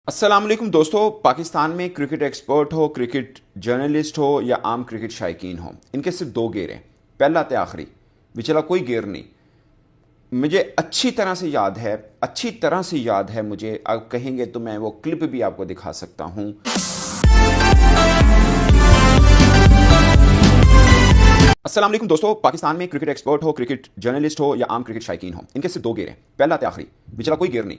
अस्सलाम वालेकुम दोस्तों। पाकिस्तान में क्रिकेट एक्सपर्ट हो, क्रिकेट जर्नलिस्ट हो या आम क्रिकेट शायकीन हो, इनके सिर्फ दो गेर हैं, पहला ते आखिरी, पिछला कोई गेर नहीं। मुझे अच्छी तरह से याद है मुझे, आप कहेंगे तो मैं वो क्लिप भी आपको दिखा सकता हूं। अस्सलाम वालेकुम दोस्तों। पाकिस्तान में क्रिकेट एक्सपर्ट हो, क्रिकेट जर्नलिस्ट हो या आम क्रिकेट शायकीन हो, इनके सिर्फ दो गेर हैं, पहला ते आखिरी, पिछला कोई गेर नहीं।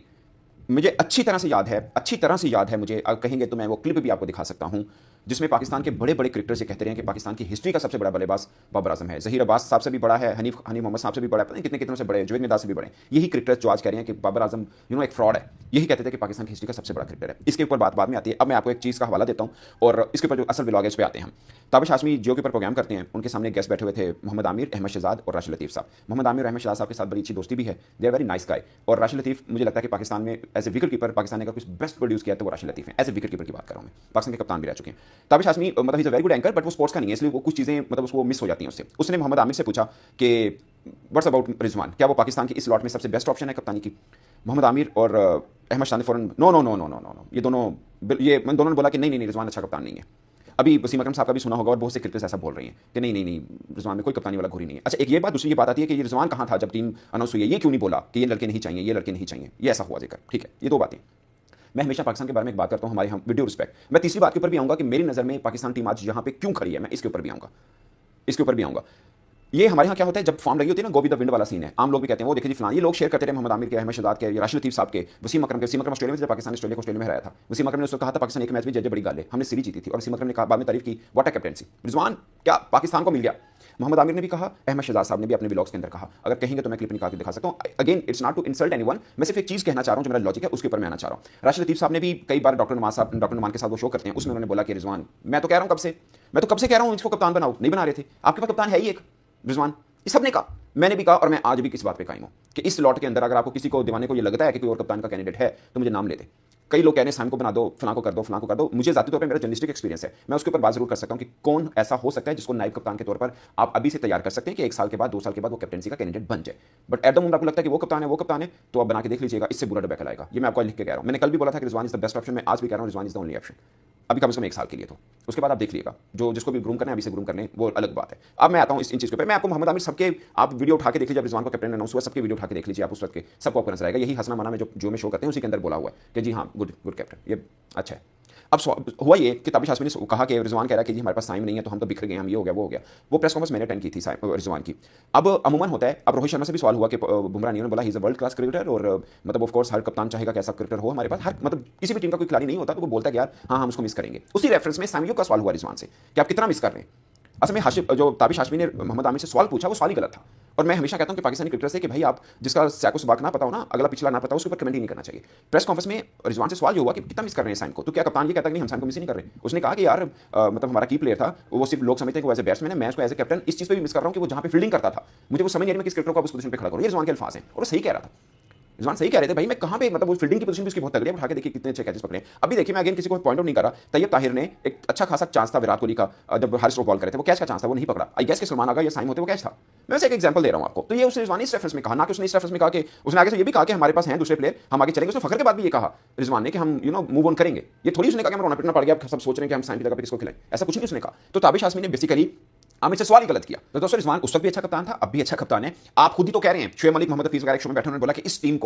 मुझे अच्छी तरह से याद है मुझे, आप कहेंगे तो मैं वो क्लिप भी आपको दिखा सकता हूं, जिसमें पाकिस्तान के बड़े बड़े क्रिकेटर्स ये कहते रहे हैं कि पाकिस्तान की हिस्ट्री का सबसे बड़ा बल्लेबाज बाबर आजम है। जहीर अब्बास साहब से भी बड़ा है, हनीफ मोहम्मद साहब से भी बड़ा है, पता नहीं कितने कितनों से बड़े, जुवेद मिदास से भी बड़े। यही क्रिकेटर्स जो आज कह रहे हैं कि बाबर आजम एक फ्रॉड है, यही कहते थे कि पाकिस्तान की हिस्ट्री का सबसे बड़ा क्रिकेटर है। इसके ऊपर बात बाद में आती है। अब मैं आपको एक चीज़ का हवाला देता हूँ और इसके ऊपर जो असल व्लॉग है उस पर आते हैं हम। ताबिश हाशमी जियो के ऊपर प्रोग्राम करते हैं, उनके सामने गेस्ट बैठे हुए थे मोहम्मद आमिर, अहमद शहजाद और राशिद लतीफ़ साहब। मोहम्मद आमिर और अहमद शहजाद साहब के साथ बड़ी अच्छी दोस्ती भी है, they are very nice guy. और राशिद लतीफ़, मुझे लगता है कि पाकिस्तान में as a wicket keeper Pakistan ने अगर कुछ बेस्ट प्रोड्यूस किया तो वो राशिद लतीफ़ है। एज ए विकेट कीपर की बात कर रहा हूँ मैं, पाकिस्तान के कप्तान भी रह चुके हैं। ताबिश हाशमी मतलब is a very good anchor, but वो स्पोर्ट्स का नहीं है, इसलिए वो कुछ चीज़ें मतलब उसको मिस हो जाती हैं उससे। उसने मोहम्मद आमिर से पूछा कि व्हाट्स अबाउट रिजवान, क्या वो पाकिस्तान की इस लॉट में सबसे बेस्ट ऑप्शन है कप्तानी की? मोहम्मद आमिर और अहमद शहजाद ने फौरन no no no no no no, ये दोनों ने बोला कि नहीं नहीं, रिजवान अच्छा कप्तान नहीं है। अभी वसीम अकरम साहब का भी सुना होगा और बहुत से क्रिकेटर्स ऐसा बोल रहे हैं कि नहीं नहीं नहीं, रिजवान में कोई कप्तानी वाला घोरी नहीं है। अच्छा, एक ये बात, दूसरी ये बात आती है कि ये रिजवान कहाँ था जब टीम अनाउंस हुई है, ये क्यों नहीं बोला कि ये लड़के नहीं चाहिए, ये लड़के नहीं चाहिए, ये ऐसा हुआ जिक्र। ठीक है, ये दो बातें। मैं हमेशा पाकिस्तान के बारे में एक बात करता हूँ, हमारे हम वीडियो रिस्पेक्ट। मैं तीसरी बात के ऊपर भी आऊँगा कि मेरी नज़र में पाकिस्तान टीम आज यहाँ पे क्यों खड़ी है, मैं इसके ऊपर भी आऊँगा, इसके ऊपर भी आऊँगा। ये हमारे यहाँ क्या होता है, जब फॉर्म लगी होती है ना, गो विद द विंड वाला सीन है। आम लोग भी कहते हैं वो देखिए जी फलां, ये लोग शेयर करते रहे मोहम्मद आमिर के, अहमद शहजाद के, राशिद लतीफ़ साहब के, वसीम अकरम के। वसीम अकरम ऑस्ट्रेलिया में जब पाकिस्तान ऑस्ट्रेलिया को में हराया था, वसीम अकरम ने उसको कहा था पाकिस्तान एक मैच भी जज बड़ी गाल है, हमने सीरीज जीती थी। और वसीम अकरम ने कहा, बाद में तारीफ की, व्हाट अ कैप्टेंसी, रिजवान क्या पाकिस्तान को मिल गया। मोहम्मद आमिर ने भी कहा, अहमद शहजाद साहब ने भी अपने व्लॉग्स के अंदर कहा, अगर कहेंगे तो मैं क्लिप निकाल के दिखा सकता हूँ। Again it's not to insult anyone, मैं सिर्फ एक चीज़ कहना चाह रहा हूँ, जो मेरा लॉजिक है उसके ऊपर मैं आना चाह रहा हूँ। राशिद लतीफ़ साहब ने भी कई बार डॉक्टर नुमान के साथ वो शो करते हैं, उसमें उन्होंने बोला कि रिजवान, मैं तो कह रहा हूँ कब से कह रहा हूँ इसको कप्तान बनाओ, नहीं बना रहे थे, आपके पास कप्तान है ही एक, रिजवान। इस सब ने कहा, मैंने भी कहा और मैं आज भी किस बात पे कायम हूं कि इस लॉट के अंदर अगर आपको किसी को दीवाने को ये लगता है कि कोई और कप्तान का कैंडिडेट है तो मुझे नाम ले दे। कई लोग कह रहे हैं साइम को बना दो, फलां को कर दो, फलां को कर दो। मुझे जाती तौर पर मेरा जर्नलिस्टिक एक्सपीरियंस है, मैं उसके ऊपर बात जरूर कर सकता हूं कि कौन ऐसा हो सकता है जिसको नायब कप्तान के तौर पर आप अभी से तैयार कर सकते हैं कि 1 साल के बाद 2 साल के बाद वो कैप्टनसी का कैंडिडेट बन जाए। बट एट द मोमेंट आपको लगता है कि वो कप्तान है तो आप बना के देख लीजिएगा, इससे बुरा डबैकल आएगा। ये मैं आपको लिख के कह रहा हूं। मैंने कल भी बोला था कि Rizwan is the best option, मैं आज भी कह रहा हूं Rizwan is the only option, अभी कम से कम 1 साल के लिए। तो उसके बाद आप देख लीजिएगा, जो जिसको भी ग्रूम करना है अभी से ग्रूम करने, वो अलग बात है। अब मैं आता हूं इन चीज़ के ऊपर। मैं आपको मोहम्मद आमिर सबके, आप वीडियो उठा के देख लीजिए, जब रिजवान को कैप्टन अनाउंस हुआ सबके वीडियो उठा के देख लीजिए आप, उस वक्त के सबको आपको नजर आएगा। यही हसना मना में जो में शो करते हैं उसी के अंदर बोला हुआ है कि जी हाँ गुड गुड कैप्टन, ये अच्छा है। अब हुआ ये कि ताबिश हाशमी ने कहा कि रिजवान कह रहा है कि जी हमारे पास टाइम नहीं है तो हम तो बिखर गए, हम ये हो गया वो हो गया। वो प्रेस कॉन्फ्रेंस मैंने अटेंड की थी रिजवान की। अब अमूमन होता है, अब रोहित शर्मा से भी सवाल हुआ कि बुमराह नहीं, उन्होंने बोला he is a world class cricketer और मतलब ऑफ कोर्स हर कप्तान चाहेगा कि ऐसा क्रिकेटर हो हमारे पास, हर मतलब किसी भी टीम का कोई खिलाड़ी नहीं होता तो वो बोलता है कि यार हाँ हम उसको मिस करेंगे। उसी रेफरेंस में सामियों का सवाल हुआ रिजवान से कि आप कितना मिस कर रहे हैं। असल में जो ताबिश हाशमी ने मोहम्मद आमिर से सवाल पूछा वो सवाल ही गलत था। और मैं हमेशा कहता हूं कि पाकिस्तानी क्रिकेटर से कि भाई आप जिसका सैको सुबाक ना पता हो ना, अगला पिछला ना पता हो, उसके ऊपर कमेंट ही नहीं करना चाहिए। प्रेस कॉन्फ्रेंस में रिजवान से सवाल ये हुआ कि कितना मिस कर रहे हैं साइम को, तो क्या कप्तान ये कहता है कि नहीं हम साइम को मिस नहीं कर रहे। उसने कहा कि यार मतलब हमारा की प्लेयर था, वो सिर्फ लोग समझते हैं कि वो एज ए बैट्समैन है, मैं उसको एज ए कैप्टन इस चीज़ पर भी मिस कर रहा हूँ कि वो जहाँ पे फील्डिंग करता था, मुझे वो समझ नहीं आ रही मैं किस क्रिकेटर को उस पोजीशन पे खड़ा करूँ। ये रिजवान के अल्फाज हैं और वो सही कह रहा था। रिजवान सही कह रहे थे भाई, मैं कहाँ पे मतलब वो फील्डिंग की पोजीशन भी उसकी बहुत तगड़ी है, उठा के देखिए कितने अच्छे कैचेस पकड़े। अभी देखिए मैं अगेन किसी को पॉइंट आउट नहीं कर रहा, तैयब ताहिर ने एक अच्छा खासा चांस था विराट कोहली का, जब हारिस स्ट्रोक बॉल करे थे वो कैच का चांस था, वो नहीं पकड़ा। आई गेस के सलमान आगा या साइम होते वो कैच था। मैं वैसे एक एग्जांपल दे रहा हूं आपको। तो ये उसने रिजवान इस रेफरेंस में कहा, ना कि उसने इस रेफरेंस में कहा कि उसने आगे से ये भी कहा कि हमारे पास हैं दूसरे प्लेयर, हम आगे चलेंगे। उसने फखर के बाद भी ये कहा रिजवान ने कि हम मूव ऑन करेंगे। ये थोड़ी उसने कहा कि हमें रोना पिटना पड़ गया, सब सोच रहे हैं कि हम साइम की जगह पे किसको खिलाएं, ऐसा कुछ नहीं उसने कहा। तो ताबिश हाशमी ने बेसिकली आमिर से सवाल ही गलत किया। तो दोस्तों रिजवान उस वक्त भी अच्छा कप्तान था, अब भी अच्छा कप्तान है। आप खुद ही तो कह रहे हैं, शुएब मलिक, मोहम्मद हफीज वगैरह शो में बैठे उन्होंने बोला कि इस टीम को